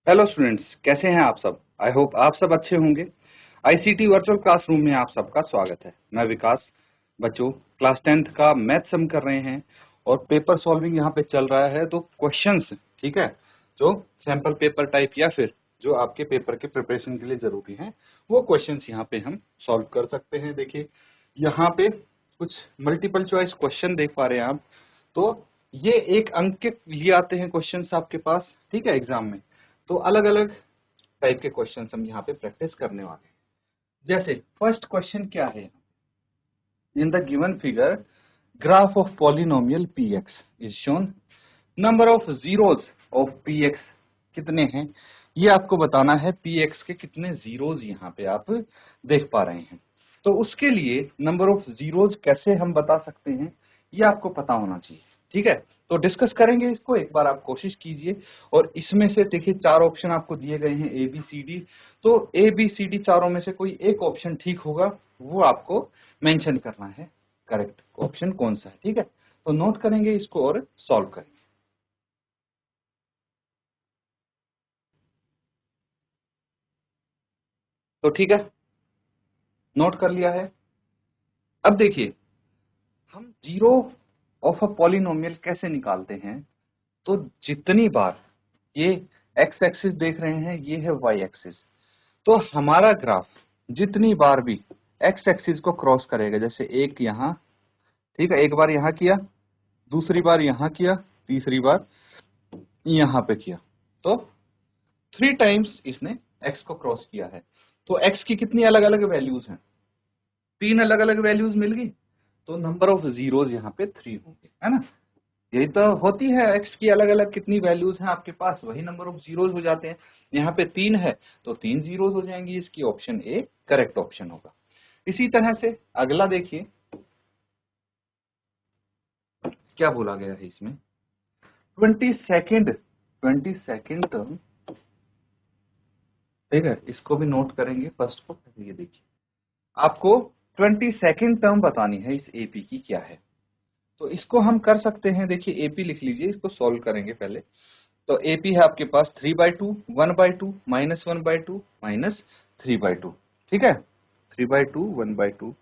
Hello students, कैसे हैं आप सब। आई होप आप सब अच्छे होंगे। आईसीटी वर्चुअल क्लासरूम में आप सबका स्वागत है। मैं विकास। बच्चों, क्लास 10th का मैथ सम कर रहे हैं और पेपर सॉल्विंग यहाँ पे चल रहा है। तो क्वेश्चंस, ठीक है, जो सैंपल पेपर टाइप या फिर जो आपके पेपर के प्रिपरेशन के लिए जरूरी हैं, वो क्वेश्चंस यहाँ पे हम सॉल्व कर सकते हैं। देखिए, यहाँ पे कुछ मल्टीपल चॉइस क्वेश्चन देख पा रहे हैं आप। तो ये एक अंक के लिए आते हैं क्वेश्चंस आपके पास, ठीक है, एग्जाम में। तो अलग अलग टाइप के क्वेश्चन हम यहाँ पे प्रैक्टिस करने वाले हैं। जैसे फर्स्ट क्वेश्चन क्या है, in the given figure graph of polynomial px is shown, number of zeros of px कितने हैं, ये आपको बताना है। px के कितने जीरोज यहाँ पे आप देख पा रहे हैं। तो उसके लिए नंबर ऑफ जीरोज कैसे हम बता सकते हैं, ये आपको पता होना चाहिए, ठीक है। तो डिस्कस करेंगे इसको, एक बार आप कोशिश कीजिए। और इसमें से देखिए, चार ऑप्शन आपको दिए गए हैं ए बी सी डी। तो ए बी सी डी चारों में से कोई एक ऑप्शन ठीक होगा, वो आपको मेंशन करना है करेक्ट ऑप्शन कौन सा है, ठीक है। तो नोट करेंगे इसको और सॉल्व करेंगे। तो ठीक है, नोट कर लिया है। अब देखिए, हम जीरो ऑफ अ पॉलिनोमियल कैसे निकालते हैं। तो जितनी बार ये एक्स एक्सिस देख रहे हैं, ये है वाई एक्सिस। तो हमारा ग्राफ जितनी बार भी एक्स एक्सिस को क्रॉस करेगा, जैसे एक यहाँ, ठीक है, एक बार यहाँ किया, दूसरी बार यहाँ किया, तीसरी बार यहाँ पे किया, तो 3 टाइम्स इसने एक्स को क्रॉस किया है। तो एक्स की कितनी अलग अलग वैल्यूज हैं, 3 अलग अलग वैल्यूज मिल गई। तो नंबर ऑफ जीरोज यहाँ पे 3 होंगे, है ना। यही तो होती है, एक्स की अलग अलग कितनी वैल्यूज हैं आपके पास, वही नंबर ऑफ जीरोज हो जाते हैं। यहाँ पे 3 है तो 3 जीरोज हो जाएंगी। इसकी ऑप्शन ए करेक्ट ऑप्शन होगा। इसी तरह से अगला देखिए, क्या बोला गया है इसमें, 22nd टर्म, ठीक है, इसको भी नोट करेंगे फर्स्ट को। ये देखिए, आपको 22nd टर्म बतानी है इस एपी की क्या है। तो इसको हम कर सकते हैं। देखिए, एपी लिख लीजिए, इसको सॉल्व करेंगे पहले। तो एपी है आपके पास 3/2, 1/2, -1/2, -3/2, ठीक है। 3/2, 1/2,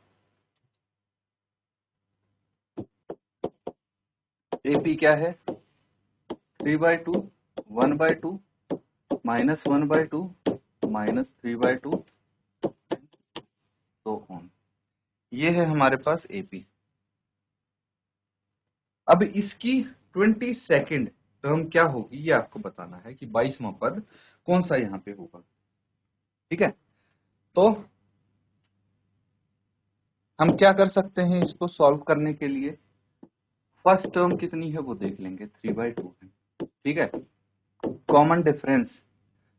एपी क्या है, 3/2, 1/2, -1/2, -3/2, तो ऑन। ये है हमारे पास एपी। अब इसकी 22nd टर्म क्या होगी, ये आपको बताना है कि 22वां पद कौन सा यहाँ पे होगा, ठीक है। तो हम क्या कर सकते हैं इसको सॉल्व करने के लिए, फर्स्ट टर्म कितनी है वो देख लेंगे, 3/2 है, ठीक है। कॉमन डिफरेंस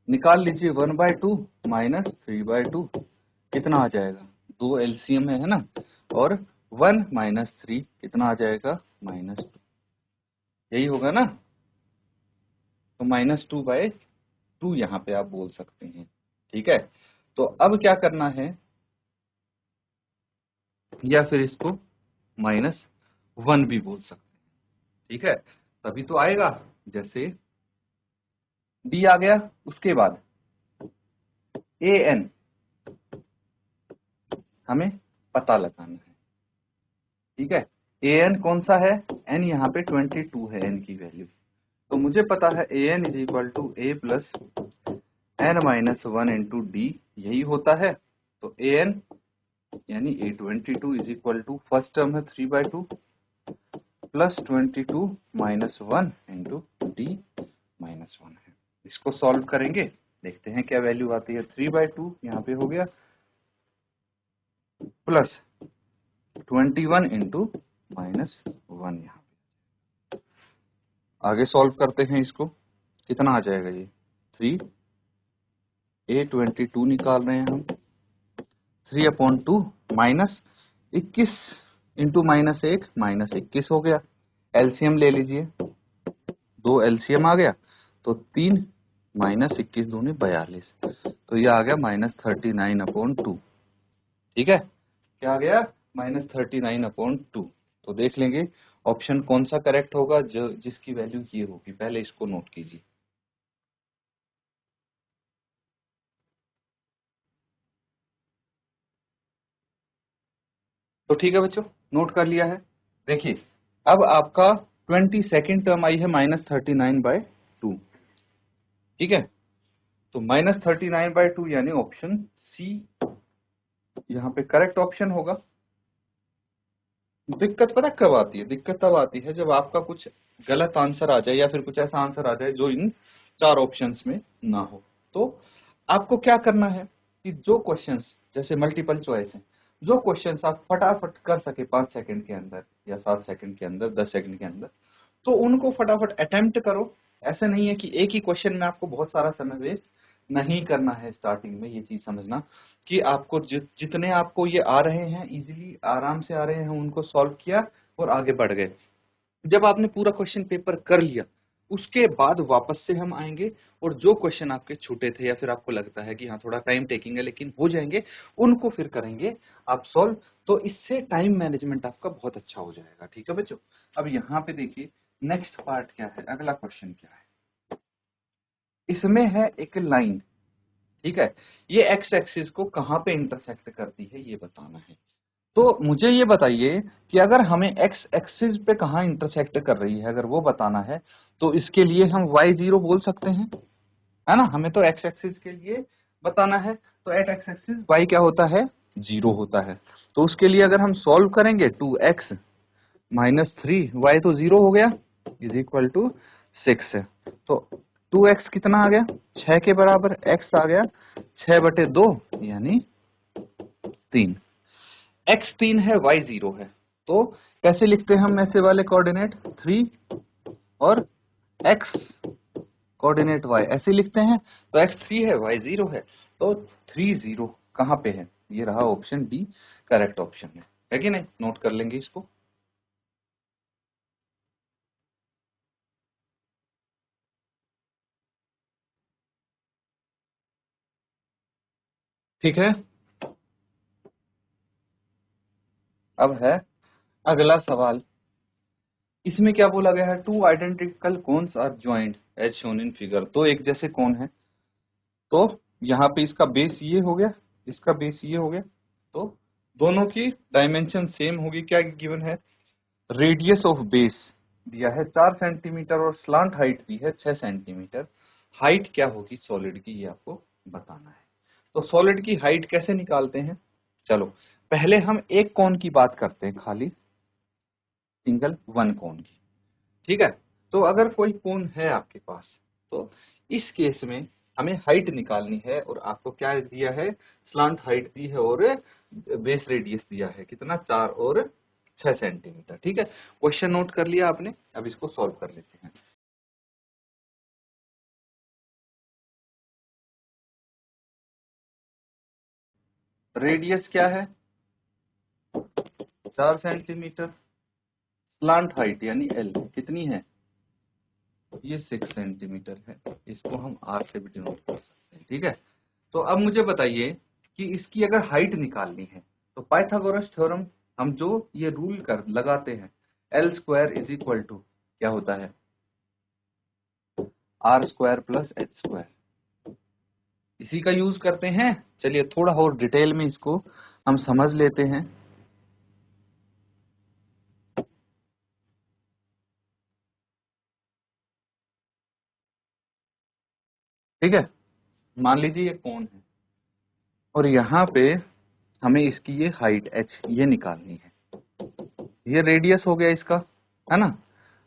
निकाल लीजिए, 1/2 -3/2 कितना आ जाएगा, दो एलसीएम है ना। और 1 -3 कितना आ जाएगा, -2, यही होगा ना। तो -2/2 यहाँ पे आप बोल सकते हैं, ठीक है। तो अब क्या करना है, या फिर इसको -1 भी बोल सकते हैं, ठीक है। तभी तो आएगा। जैसे डी आ गया, उसके बाद ए एन हमें पता लगाना है, ठीक है। ए एन कौन सा है, एन यहाँ पे 22 है एन की वैल्यू। तो मुझे पता है A N is equal to A plus n-1 into D, यही होता है। तो ए एन यानी A22 is equal to, first term है 3/2 प्लस 22 -1 इंटू डी -1 है। इसको सॉल्व करेंगे, देखते हैं क्या वैल्यू आती है। 3/2 यहाँ पे हो गया, प्लस 21 इंटू -1 यहाँ। आगे सॉल्व करते हैं इसको, कितना आ जाएगा ये 3, A22 निकाल रहे हैं हम, 3/2 -21 इंटू -1 -21 हो गया। एलसीएम ले लीजिए, दो एलसीएम आ गया, तो 3 -21 दूनी 42, तो ये आ गया -39/2, ठीक है। क्या आ गया, -39/2। तो देख लेंगे ऑप्शन कौन सा करेक्ट होगा, जो जिसकी वैल्यू ये होगी। पहले इसको नोट कीजिए। तो ठीक है बच्चों, नोट कर लिया है। देखिए अब आपका 22nd टर्म आई है -39/2। ठीक है, तो -39/2 यानी ऑप्शन सी यहाँ पे करेक्ट ऑप्शन होगा। दिक्कत पता कब आती है? दिक्कत तब आती है जब आपका कुछ गलत आंसर आ जाए या फिर कुछ ऐसा आंसर आ जाए जो इन चार ऑप्शंस में ना हो। तो आपको क्या करना है कि जो क्वेश्चंस जैसे मल्टीपल चॉइस है, जो क्वेश्चंस आप फटाफट कर सके 5 सेकंड के अंदर या 7 सेकंड के अंदर, 10 सेकंड के अंदर, तो उनको फटाफट अटेम्प्ट करो। ऐसा नहीं है कि एक ही क्वेश्चन में आपको बहुत सारा समय वेस्ट नहीं करना है। स्टार्टिंग में ये चीज समझना कि आपको जितने आपको ये आ रहे हैं इजीली आराम से आ रहे हैं, उनको सॉल्व किया और आगे बढ़ गए। जब आपने पूरा क्वेश्चन पेपर कर लिया उसके बाद वापस से हम आएंगे और जो क्वेश्चन आपके छूटे थे या फिर आपको लगता है कि हाँ थोड़ा टाइम टेकिंग है लेकिन हो जाएंगे, उनको फिर करेंगे आप सॉल्व। तो इससे टाइम मैनेजमेंट आपका बहुत अच्छा हो जाएगा। ठीक है बच्चों, अब यहाँ पे देखिए नेक्स्ट पार्ट क्या है, अगला क्वेश्चन क्या है। इसमें है एक लाइन, ठीक है, ये एक्स एक्सिस को कहाँ पे इंटरसेक्ट करती है ये बताना है। तो मुझे ये बताइए कि अगर हमें एक्स एक्सिस पे कहाँ इंटरसेक्ट कर रही है, अगर वो बताना है तो इसके लिए हम y0 बोल सकते हैं, है ना। हमें तो एक्स एक्सिस के लिए बताना है, तो एट एक्स एक्सिस y क्या होता है, 0 होता है। तो उसके लिए अगर हम सॉल्व करेंगे 2x माइनस 3y तो 0 हो गया इज इक्वल टू 6 है। तो 2x कितना आ गया, 6 के बराबर, x आ गया 6/2 यानी 3। x 3 है, y 0 है। तो कैसे लिखते हैं हम ऐसे वाले कोऑर्डिनेट, 3 और x कोऑर्डिनेट y ऐसे लिखते हैं। तो x 3 है, y 0 है, तो 3 0 कहाँ पे है, ये रहा ऑप्शन डी करेक्ट ऑप्शन है कि नहीं। नोट कर लेंगे इसको। ठीक है, अब है अगला सवाल। इसमें क्या बोला गया है, two identical cones are joint as shown in figure. तो एक जैसे कोन है, तो यहाँ पे इसका बेस ये हो गया, इसका बेस ये हो गया, तो दोनों की डायमेंशन सेम होगी। क्या गिवन है, रेडियस ऑफ बेस दिया है 4 सेंटीमीटर और स्लांट हाइट भी है 6 सेंटीमीटर। हाइट क्या होगी सॉलिड की ये आपको बताना है। तो सॉलिड की हाइट कैसे निकालते हैं, चलो पहले हम एक कोन की बात करते हैं, खाली सिंगल वन कोन की। ठीक है, तो अगर कोई कोन है आपके पास, तो इस केस में हमें हाइट निकालनी है और आपको क्या दिया है, स्लांट हाइट दी है और बेस रेडियस दिया है कितना, 4 और 6 सेंटीमीटर। ठीक है, क्वेश्चन नोट कर लिया आपने, अब इसको सॉल्व कर लेते हैं। रेडियस क्या है, 4 सेंटीमीटर, स्लांट हाइट यानी एल कितनी है, ये 6 सेंटीमीटर है। इसको हम आर से भी डिनोट कर सकते हैं। ठीक है, तो अब मुझे बताइए कि इसकी अगर हाइट निकालनी है तो पाइथागोरस थ्योरम हम जो ये रूल कर लगाते हैं, L square is equal to क्या होता है, R square plus H square, इसी का यूज करते हैं। चलिए थोड़ा और डिटेल में इसको हम समझ लेते हैं। ठीक है, मान लीजिए ये कौन है और यहाँ पे हमें इसकी ये हाइट एच ये निकालनी है, ये रेडियस हो गया इसका, है ना,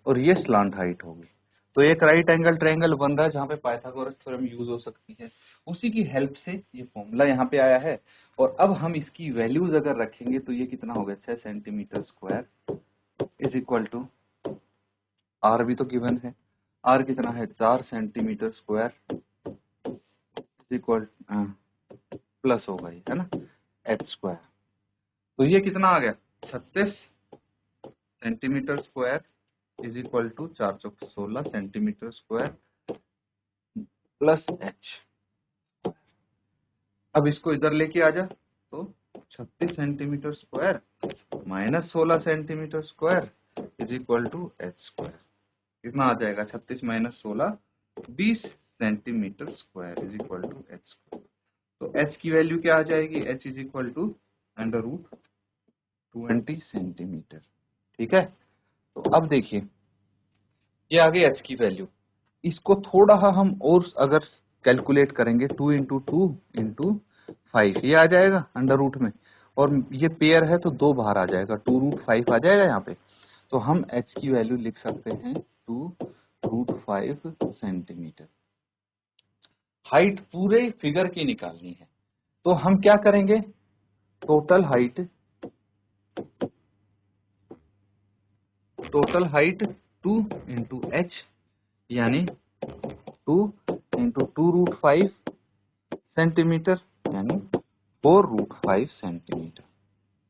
और ये स्लांट हाइट होगी। तो एक राइट एंगल ट्रायंगल बन रहा है जहाँ पे पाइथागोरस थ्योरम यूज हो सकती है, उसी की हेल्प से ये फॉर्मूला यहाँ पे आया है। और अब हम इसकी वैल्यूज अगर रखेंगे तो ये कितना हो गया, 6 centimetre square is equal to, R भी तो गिवन है, आर कितना है 4 centimetre square is equal plus होगा ये, है ना, एच स्क्वायर। तो ये कितना आ गया, 36 centimetre square is equal to 4 चौक 16 सेंटीमीटर स्क्वायर प्लस एच। अब इसको इधर लेके आ जा, तो 36 centimetre square minus 16 centimetre square is equal to H square. कितना आ जाएगा, 36 minus 16 20 centimetre square is equal to H square. तो एच की वैल्यू क्या आ जाएगी, H is equal to under root 20 centimetre. ठीक है, तो अब देखिए ये आ गई h की वैल्यू। इसको थोड़ा हम और अगर कैलकुलेट करेंगे 2 इंटू 2 इंटू 5 ये आ जाएगा अंडर रूट में, और ये पेयर है तो 2 बाहर आ जाएगा, 2 रूट 5 आ जाएगा यहाँ पे। तो हम h की वैल्यू लिख सकते हैं 2 रूट 5 सेंटीमीटर। हाइट पूरे फिगर की निकालनी है, तो हम क्या करेंगे, टोटल हाइट 2 इंटू h यानी 2 इंटू 2 रूट 5 सेंटीमीटर यानी 4 रूट 5 सेंटीमीटर।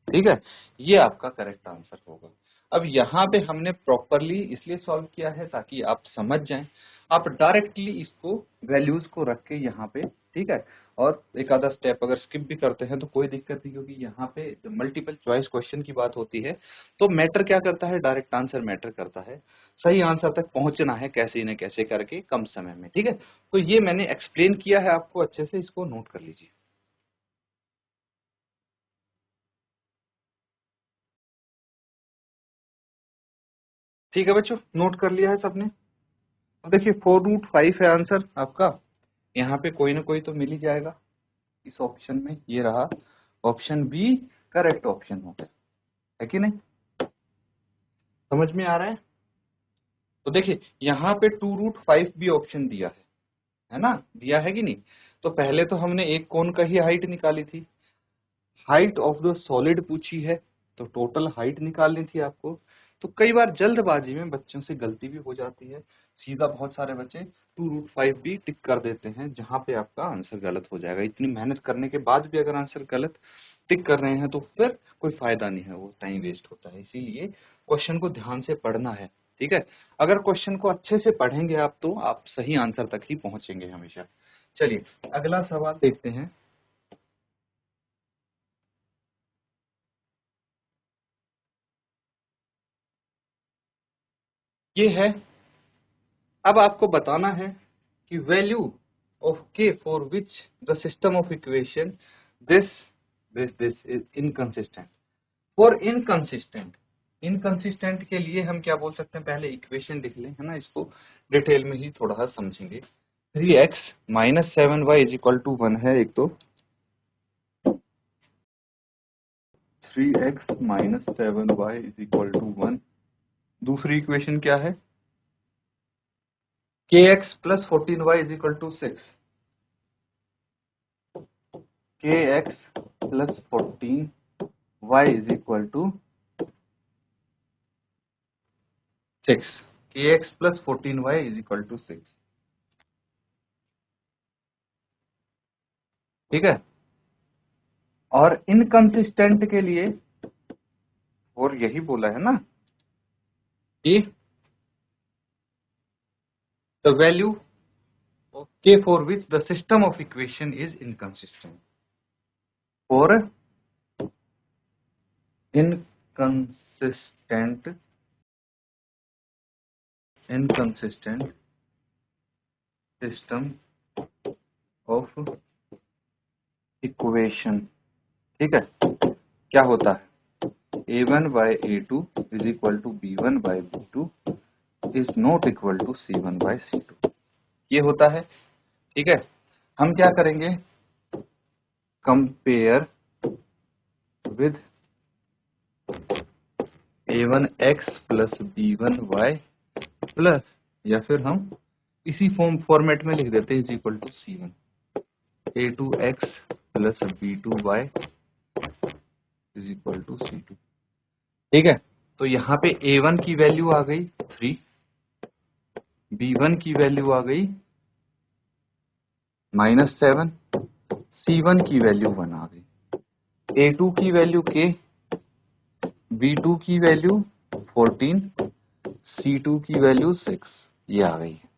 ठीक है, ये आपका करेक्ट आंसर होगा। अब यहाँ पे हमने प्रॉपरली इसलिए सॉल्व किया है ताकि आप समझ जाएं। आप डायरेक्टली इसको वैल्यूज को रख के यहाँ पे, ठीक है, और एक आधा स्टेप अगर स्किप भी करते हैं तो कोई दिक्कत नहीं, क्योंकि यहाँ पे मल्टीपल चॉइस क्वेश्चन की बात होती है। तो मैटर क्या करता है, डायरेक्ट आंसर मैटर करता है, सही आंसर तक पहुंचना है कैसे न कैसे करके कम समय में। ठीक है, तो ये मैंने एक्सप्लेन किया है आपको अच्छे से, इसको नोट कर लीजिए। ठीक है बच्चों, नोट कर लिया है सबने। तो देखिए 4 रूट 5 है आंसर आपका, यहाँ पे कोई ना कोई तो मिल ही जाएगा इस ऑप्शन में। ये रहा ऑप्शन बी करेक्ट ऑप्शन हो गया, है कि नहीं, समझ में आ रहा है। तो देखिए यहाँ पे 2 रूट 5 भी ऑप्शन दिया है ना, दिया है कि नहीं। तो पहले तो हमने एक कोन का ही हाइट निकाली थी, हाइट ऑफ द सॉलिड पूछी है, तो टोटल हाइट निकालनी थी आपको। तो कई बार जल्दबाजी में बच्चों से गलती भी हो जाती है, सीधा बहुत सारे बच्चे 2 रूट 5 भी टिक कर देते हैं, जहां पे आपका आंसर गलत हो जाएगा। इतनी मेहनत करने के बाद भी अगर आंसर गलत टिक कर रहे हैं तो फिर कोई फायदा नहीं है, वो टाइम वेस्ट होता है। इसीलिए क्वेश्चन को ध्यान से पढ़ना है। ठीक है, अगर क्वेश्चन को अच्छे से पढ़ेंगे आप तो आप सही आंसर तक ही पहुंचेंगे हमेशा। चलिए अगला सवाल देखते हैं। ये है, अब आपको बताना है कि value of k for which the system of equation this is inconsistent. For inconsistent, inconsistent के लिए हम क्या बोल सकते हैं, पहले इक्वेशन लिख लें, है ना, इसको डिटेल में ही थोड़ा सा समझेंगे। 3x minus 7y is equal to 1 है एक, तो 3x minus 7y is equal to 1। दूसरी इक्वेशन क्या है, kx plus 14y is equal to 6। kx plus 14y is equal to 6। kx plus 14y is equal to 6। ठीक है, और inconsistent के लिए, और यही बोला है ना कि the value of k for which the system of equation is inconsistent. For inconsistent system of equation, ठीक है, क्या होता है, a1 by a2 is equal to b1 by b2 is not equal to c1 by c2, ये होता है। ठीक है, हम क्या करेंगे, compare with a1x plus b1y plus, या फिर हम इसी फॉर्मेट में लिख देते हैं, is equal to c1 a2x plus b2y is equal to c2। ठीक है, तो यहाँ पे a1 की वैल्यू आ गई 3, b1 की वैल्यू आ गई -7, c1 की वैल्यू 1 आ गई, a2 की वैल्यू k, b2 की वैल्यू 14, c2 की वैल्यू 6, ये आ गई है।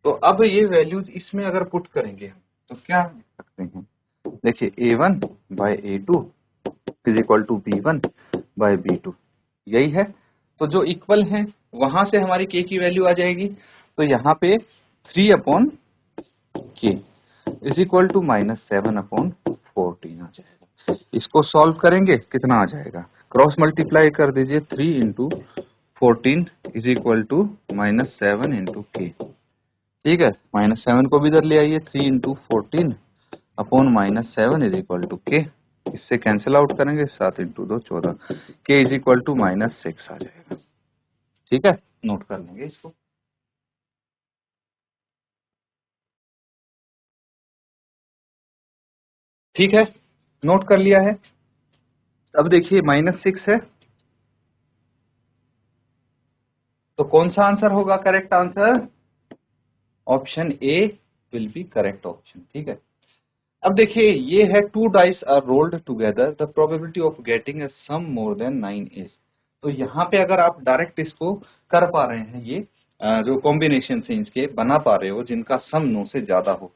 तो अब ये वैल्यूज इसमें अगर पुट करेंगे हम तो क्या लिख सकते हैं, देखिए a1 by a2 is equal to b1 by b2, यही है। तो जो इक्वल है वहां से हमारी k की वैल्यू आ जाएगी, तो यहाँ पे 3 upon k is equal to -7 upon 14 आ जाएगा। इसको सॉल्व करेंगे कितना आ जाएगा, क्रॉस मल्टीप्लाई कर दीजिए, 3 into 14 is equal to -7 into k. ठीक है, -7 को भी इधर ले आइए, 3 into 14 upon -7 is equal to k. इससे कैंसिल आउट करेंगे, 7 इंटू 2 14, के इज इक्वल टू -6 आ जाएगा। ठीक है, नोट कर लेंगे इसको। ठीक है, नोट कर लिया है। अब देखिए -6 है, तो कौन सा आंसर होगा correct answer, option A will be correct option. ठीक है, अब देखिए ये है 2 dice are rolled together, the probability of getting a sum more than 9 is. तो यहाँ पे अगर आप डायरेक्ट इसको कर पा रहे हैं, ये जो कॉम्बिनेशन से इसके बना पा रहे हो जिनका सम 9 से ज्यादा हो,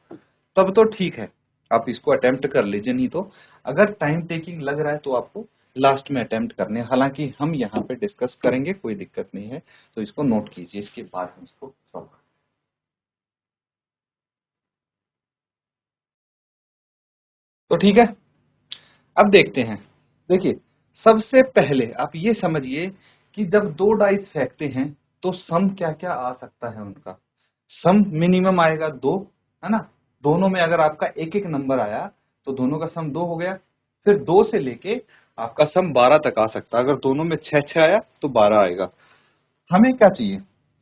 तब तो ठीक है, आप इसको अटेम्प्ट कर लीजिए। नहीं तो अगर टाइम टेकिंग लग रहा है तो आपको लास्ट में अटेम्प्ट करने, हालांकि हम यहाँ पे डिस्कस करेंगे, कोई दिक्कत नहीं है। तो इसको नोट कीजिए, इसके बाद हम इसको सॉल्व करेंगे। तो ठीक है, अब देखते हैं। देखिए, सबसे पहले आप ये समझिए कि जब दो डाइस फेंकते हैं तो सम क्या क्या आ सकता है उनका। सम मिनिमम आएगा 2, है ना। दोनों में अगर आपका एक एक नंबर आया तो दोनों का सम 2 हो गया। फिर 2 से लेके आपका सम 12 तक आ सकता है। अगर दोनों में 6 6 आया तो 12 आएगा। हमें क्या चाहिए,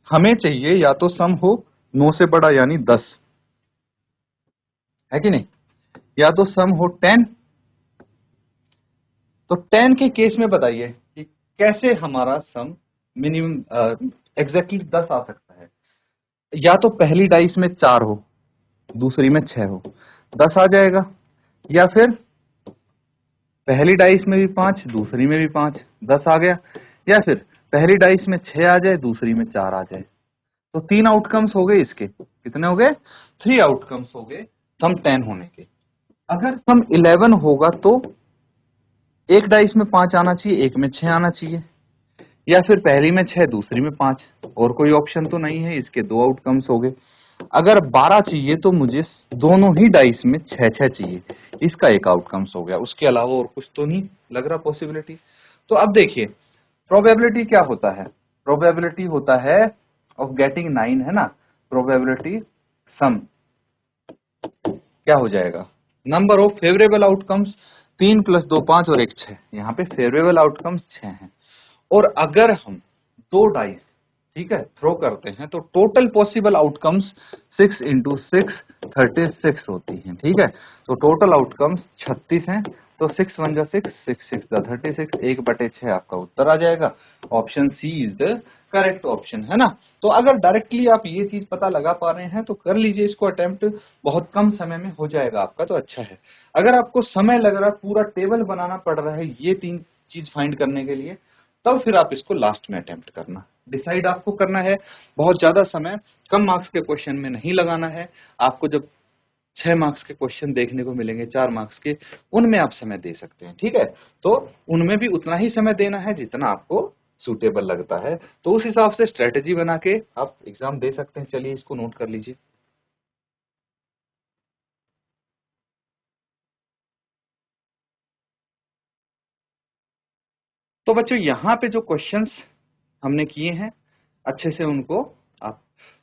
हमें चाहिए या तो सम हो 9 से बड़ा यानी 10, है कि नहीं, या तो सम हो 10। तो 10 के केस में बताइए कि कैसे हमारा सम मिनिमम एग्जैक्टली 10 आ सकता है। या तो पहली डाइस में 4 हो, दूसरी में 6 हो, 10 आ जाएगा। या फिर पहली डाइस में भी 5, दूसरी में भी 5, 10 आ गया। या फिर पहली डाइस में 6 आ जाए, दूसरी में 4 आ जाए। तो 3 आउटकम्स हो गए इसके। कितने हो गए, 3 आउटकम्स हो गए सम 10 होने के। अगर सम 11 होगा तो एक डाइस में 5 आना चाहिए, एक में 6 आना चाहिए। या फिर पहली में 6, दूसरी में 5, और कोई ऑप्शन तो नहीं है, इसके 2 आउटकम्स हो गए। अगर 12 चाहिए तो मुझे दोनों ही डाइस में 6 6 चाहिए, इसका एक आउटकम्स हो गया। उसके अलावा और कुछ तो नहीं लग रहा पॉसिबिलिटी। तो अब देखिए, प्रोबेबिलिटी क्या होता है, प्रोबेबिलिटी होता है ऑफ गेटिंग 9, है ना। प्रोबेबिलिटी सम क्या हो जाएगा, नंबर ऑफ फेवरेबल आउटकम्स, 3 + 2 5 और 1 6। यहाँ पे फेवरेबल आउटकम्स 6 हैं। और अगर हम 2 डाइस, ठीक है, थ्रो करते हैं तो टोटल पॉसिबल आउटकम्स 6 × 6 36 होती हैं। ठीक है, तो टोटल आउटकम्स 36 हैं। तो 6 × 1 = 6, 6 × 6 = 36, 1/6 आपका उत्तर आ जाएगा। Option C is the correct option, है ना। तो अगर डायरेक्टली आप ये चीज पता लगा पा रहे हैं तो कर लीजिए इसको अटेम्प्ट, बहुत कम समय में हो जाएगा आपका, तो अच्छा है। अगर आपको समय लग रहा है, पूरा टेबल बनाना पड़ रहा है ये 3 चीज फाइंड करने के लिए, तब फिर आप इसको लास्ट में अटेम्प्ट करना, डिसाइड आपको करना है। बहुत ज्यादा समय कम मार्क्स के क्वेश्चन में नहीं लगाना है। आपको जब 6 मार्क्स के क्वेश्चन देखने को मिलेंगे, 4 मार्क्स के, उनमें आप समय दे सकते हैं। ठीक है, तो उनमें भी उतना ही समय देना है जितना आपको सूटेबल लगता है। तो उस हिसाब से स्ट्रेटेजी बना के आप एग्जाम दे सकते हैं। चलिए इसको नोट कर लीजिए। तो बच्चों, यहाँ पे जो क्वेश्चंस हमने किए हैं, अच्छे से उनको आप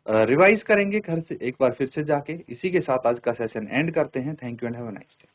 रिवाइज करेंगे घर से एक बार फिर से जाके। इसी के साथ आज का सेशन एंड करते हैं। Thank you and have a nice day.